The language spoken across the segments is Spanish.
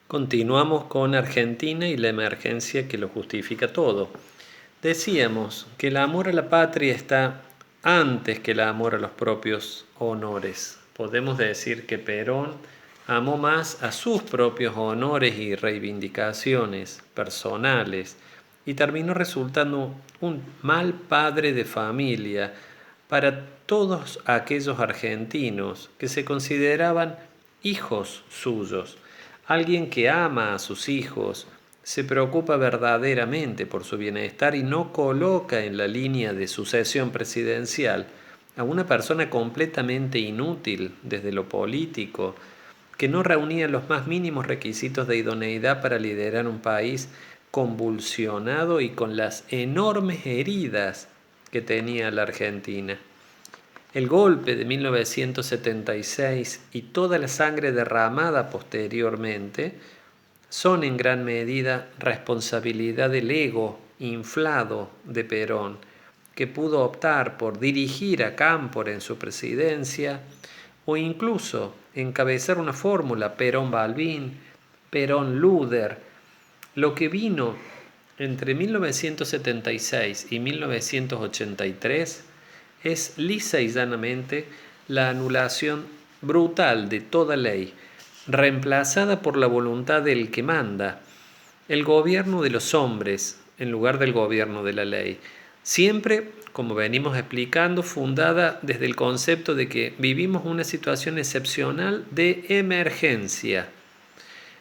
Continuamos con Argentina y la emergencia que lo justifica todo. Decíamos que el amor a la patria está antes que el amor a los propios honores. Podemos decir que Perón amó más a sus propios honores y reivindicaciones personales y terminó resultando un mal padre de familia para todos aquellos argentinos que se consideraban hijos suyos. Alguien que ama a sus hijos, se preocupa verdaderamente por su bienestar y no coloca en la línea de sucesión presidencial a una persona completamente inútil desde lo político, que no reunía los más mínimos requisitos de idoneidad para liderar un país convulsionado y con las enormes heridas que tenía la Argentina. El golpe de 1976 y toda la sangre derramada posteriormente son en gran medida responsabilidad del ego inflado de Perón, que pudo optar por dirigir a Cámpora en su presidencia o incluso encabezar una fórmula Perón-Balbín, Perón-Luder. Lo que vino entre 1976 y 1983 es lisa y llanamente la anulación brutal de toda ley, reemplazada por la voluntad del que manda, el gobierno de los hombres en lugar del gobierno de la ley. Siempre, como venimos explicando, fundada desde el concepto de que vivimos una situación excepcional de emergencia,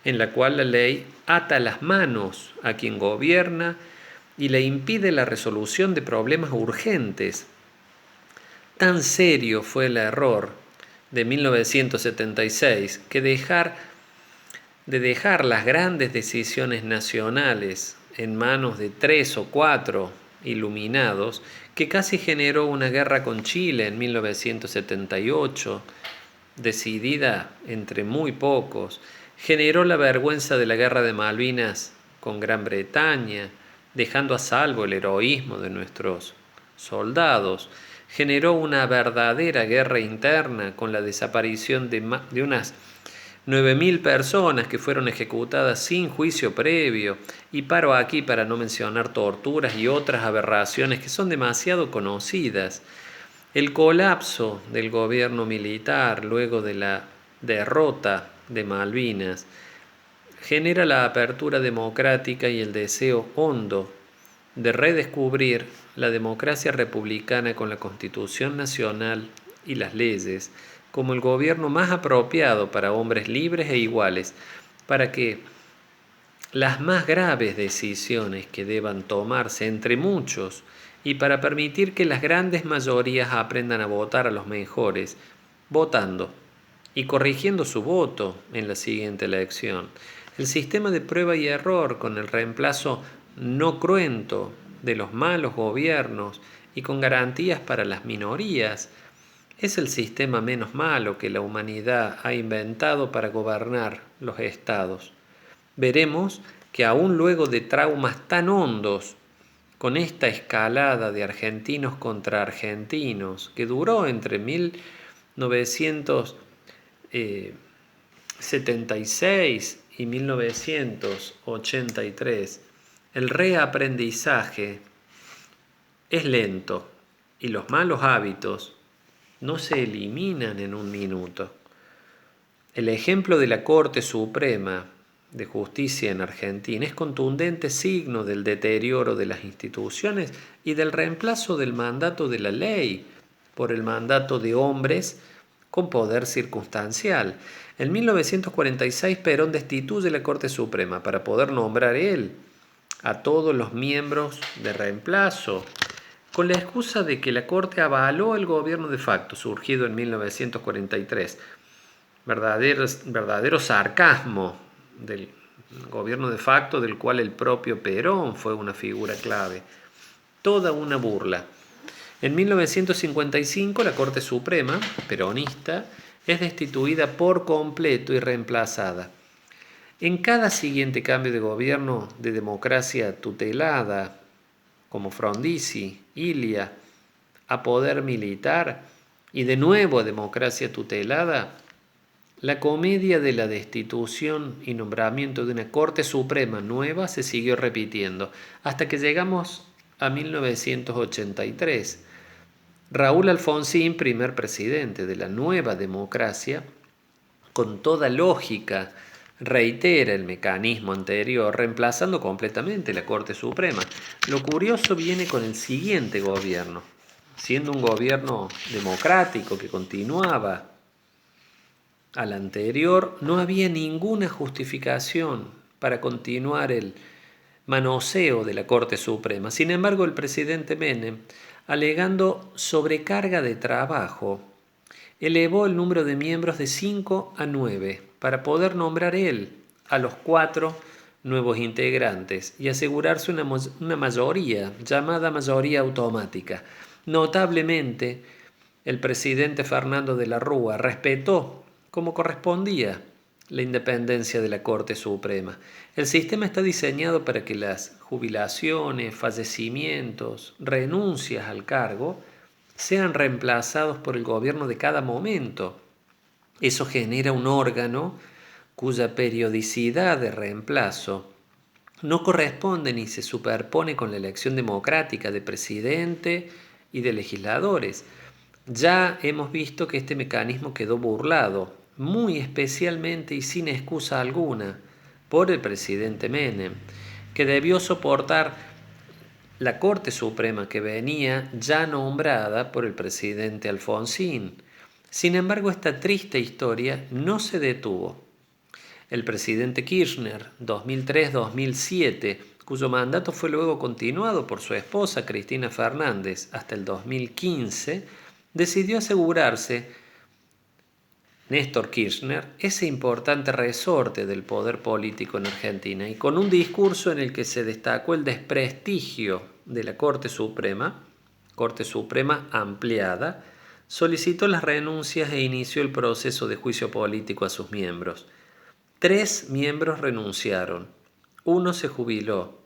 en la cual la ley ata las manos a quien gobierna y le impide la resolución de problemas urgentes. Tan serio fue el error de 1976 que dejar las grandes decisiones nacionales en manos de 3 o 4 iluminados, que casi generó una guerra con Chile en 1978, decidida entre muy pocos, generó la vergüenza de la guerra de Malvinas con Gran Bretaña, dejando a salvo el heroísmo de nuestros soldados, generó una verdadera guerra interna con la desaparición de unas 9.000 personas que fueron ejecutadas sin juicio previo, y paro aquí para no mencionar torturas y otras aberraciones que son demasiado conocidas. El colapso del gobierno militar luego de la derrota de Malvinas genera la apertura democrática y el deseo hondo de redescubrir la democracia republicana con la Constitución Nacional y las leyes como el gobierno más apropiado para hombres libres e iguales, para que las más graves decisiones que deban tomarse entre muchos y para permitir que las grandes mayorías aprendan a votar a los mejores, votando y corrigiendo su voto en la siguiente elección. El sistema de prueba y error con el reemplazo no cruento de los malos gobiernos y con garantías para las minorías es el sistema menos malo que la humanidad ha inventado para gobernar los estados. Veremos que aún luego de traumas tan hondos, con esta escalada de argentinos contra argentinos, que duró entre 1976 y 1983, el reaprendizaje es lento y los malos hábitos no se eliminan en un minuto. El ejemplo de la Corte Suprema de Justicia en Argentina es contundente signo del deterioro de las instituciones y del reemplazo del mandato de la ley por el mandato de hombres con poder circunstancial. En 1946 Perón destituye la Corte Suprema para poder nombrar él a todos los miembros de reemplazo, con la excusa de que la Corte avaló el gobierno de facto surgido en 1943. Verdadero sarcasmo del gobierno de facto del cual el propio Perón fue una figura clave. Toda una burla. En 1955 la Corte Suprema, peronista, es destituida por completo y reemplazada. En cada siguiente cambio de gobierno de democracia tutelada, como Frondizi, Ilia, a poder militar y de nuevo a democracia tutelada, La comedia de la destitución y nombramiento de una Corte Suprema nueva se siguió repitiendo hasta que llegamos a 1983. Raúl Alfonsín, primer presidente de la nueva democracia, con toda lógica, reitera el mecanismo anterior, reemplazando completamente la Corte Suprema. Lo curioso viene con el siguiente gobierno, siendo un gobierno democrático que continuaba al anterior, no había ninguna justificación para continuar el manoseo de la Corte Suprema. Sin embargo, el presidente Menem, alegando sobrecarga de trabajo, elevó el número de miembros de 5 a 9 para poder nombrar él a los 4 nuevos integrantes y asegurarse una mayoría, llamada mayoría automática. Notablemente, el presidente Fernando de la Rúa respetó, como correspondía, la independencia de la Corte Suprema. El sistema está diseñado para que las jubilaciones, fallecimientos, renuncias al cargo sean reemplazados por el gobierno de cada momento. Eso genera un órgano cuya periodicidad de reemplazo no corresponde ni se superpone con la elección democrática de presidente y de legisladores. Ya hemos visto que este mecanismo quedó burlado, muy especialmente y sin excusa alguna, por el presidente Menem, que debió soportar la Corte Suprema que venía ya nombrada por el presidente Alfonsín. Sin embargo, esta triste historia no se detuvo. El presidente Kirchner, 2003-2007, cuyo mandato fue luego continuado por su esposa Cristina Fernández hasta el 2015, decidió asegurarse, Néstor Kirchner, ese importante resorte del poder político en Argentina, y con un discurso en el que se destacó el desprestigio de la Corte Suprema ampliada, solicitó las renuncias e inició el proceso de juicio político a sus miembros. 3 miembros renunciaron, 1 se jubiló,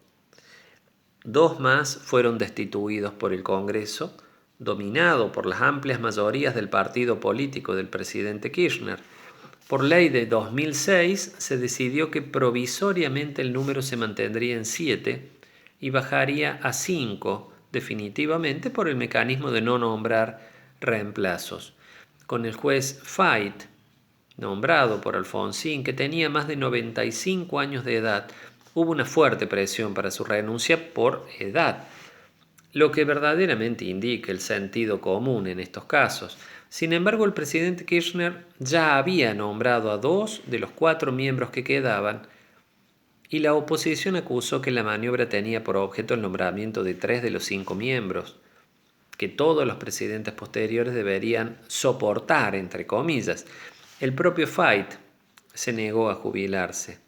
2 más fueron destituidos por el Congreso, dominado por las amplias mayorías del partido político del presidente Kirchner. Por ley de 2006 se decidió que provisoriamente el número se mantendría en 7 y bajaría a 5 definitivamente por el mecanismo de no nombrar reemplazos. Con el juez Fait, nombrado por Alfonsín, que tenía más de 95 años de edad, hubo una fuerte presión para su renuncia por edad, lo que verdaderamente indica el sentido común en estos casos. Sin embargo, el presidente Kirchner ya había nombrado a 2 de los 4 miembros que quedaban y la oposición acusó que la maniobra tenía por objeto el nombramiento de 3 de los 5 miembros, que todos los presidentes posteriores deberían soportar, entre comillas. El propio Fait se negó a jubilarse.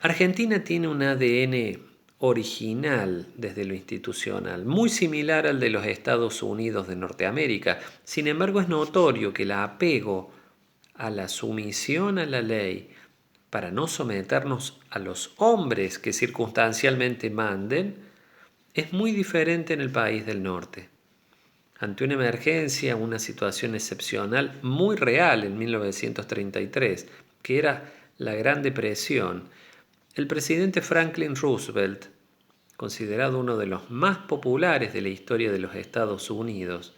Argentina tiene un ADN original desde lo institucional, muy similar al de los Estados Unidos de Norteamérica. Sin embargo, es notorio que el apego a la sumisión a la ley para no someternos a los hombres que circunstancialmente manden es muy diferente en el país del norte. Ante una emergencia, una situación excepcional muy real en 1933, que era la Gran Depresión, el presidente Franklin Roosevelt, considerado uno de los más populares de la historia de los Estados Unidos,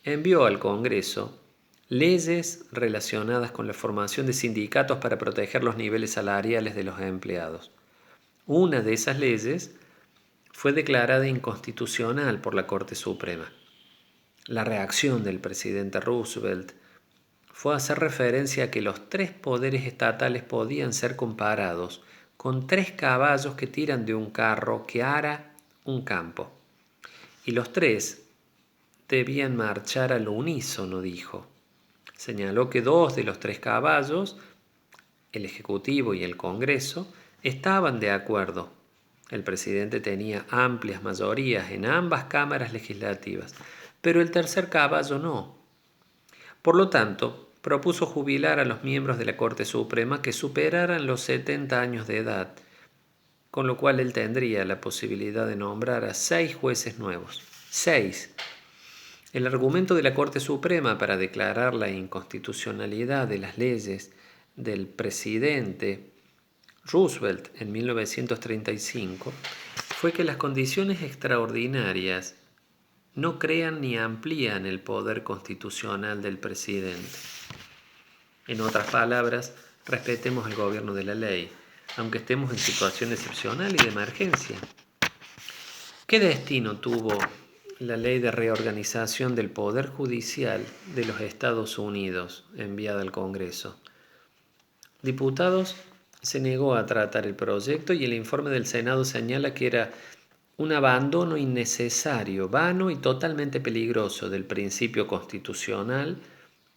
envió al Congreso leyes relacionadas con la formación de sindicatos para proteger los niveles salariales de los empleados. Una de esas leyes fue declarada inconstitucional por la Corte Suprema. La reacción del presidente Roosevelt fue hacer referencia a que los 3 poderes estatales podían ser comparados con 3 caballos que tiran de un carro que ara un campo. Y los 3 debían marchar al unísono, dijo. Señaló que 2 de los 3 caballos, el Ejecutivo y el Congreso, estaban de acuerdo. El presidente tenía amplias mayorías en ambas cámaras legislativas, pero el tercer caballo no. Por lo tanto, propuso jubilar a los miembros de la Corte Suprema que superaran los 70 años de edad, con lo cual él tendría la posibilidad de nombrar a 6 jueces nuevos. 6. El argumento de la Corte Suprema para declarar la inconstitucionalidad de las leyes del presidente Roosevelt en 1935 fue que las condiciones extraordinarias no crean ni amplían el poder constitucional del presidente. En otras palabras, respetemos el gobierno de la ley, aunque estemos en situación excepcional y de emergencia. ¿Qué destino tuvo la ley de reorganización del Poder Judicial de los Estados Unidos enviada al Congreso? Diputados se negó a tratar el proyecto y el informe del Senado señala que era un abandono innecesario, vano y totalmente peligroso del principio constitucional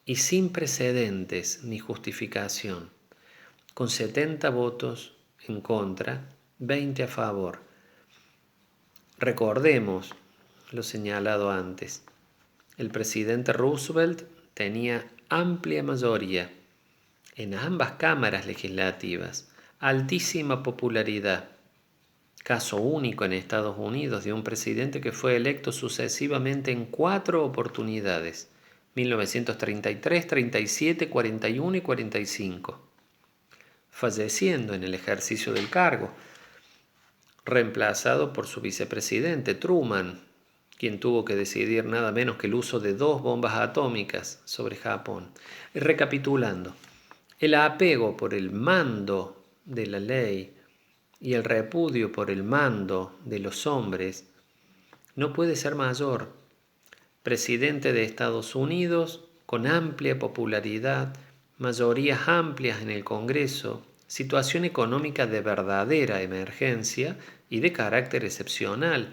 y sin precedentes ni justificación, con 70 votos en contra, 20 a favor. Recordemos lo señalado antes. El presidente Roosevelt tenía amplia mayoría en ambas cámaras legislativas, altísima popularidad, caso único en Estados Unidos de un presidente que fue electo sucesivamente en 4 oportunidades, 1933, 37, 41 y 45, falleciendo en el ejercicio del cargo, reemplazado por su vicepresidente Truman, quien tuvo que decidir nada menos que el uso de 2 bombas atómicas sobre Japón. Y recapitulando, el apego por el mando de la ley y el repudio por el mando de los hombres no puede ser mayor. Presidente de Estados Unidos, con amplia popularidad, mayorías amplias en el Congreso, situación económica de verdadera emergencia y de carácter excepcional.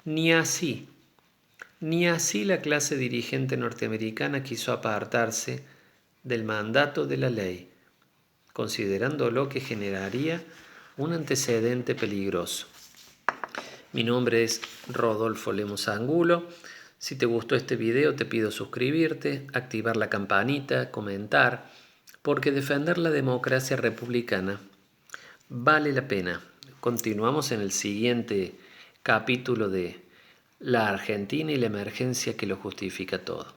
Ni así la clase dirigente norteamericana quiso apartarse del mandato de la ley, considerándolo que generaría un antecedente peligroso. Mi nombre es Rodolfo Lemos Angulo. Si te gustó este video te pido suscribirte, activar la campanita, comentar, porque defender la democracia republicana vale la pena. Continuamos en el siguiente capítulo de La Argentina y la emergencia que lo justifica todo.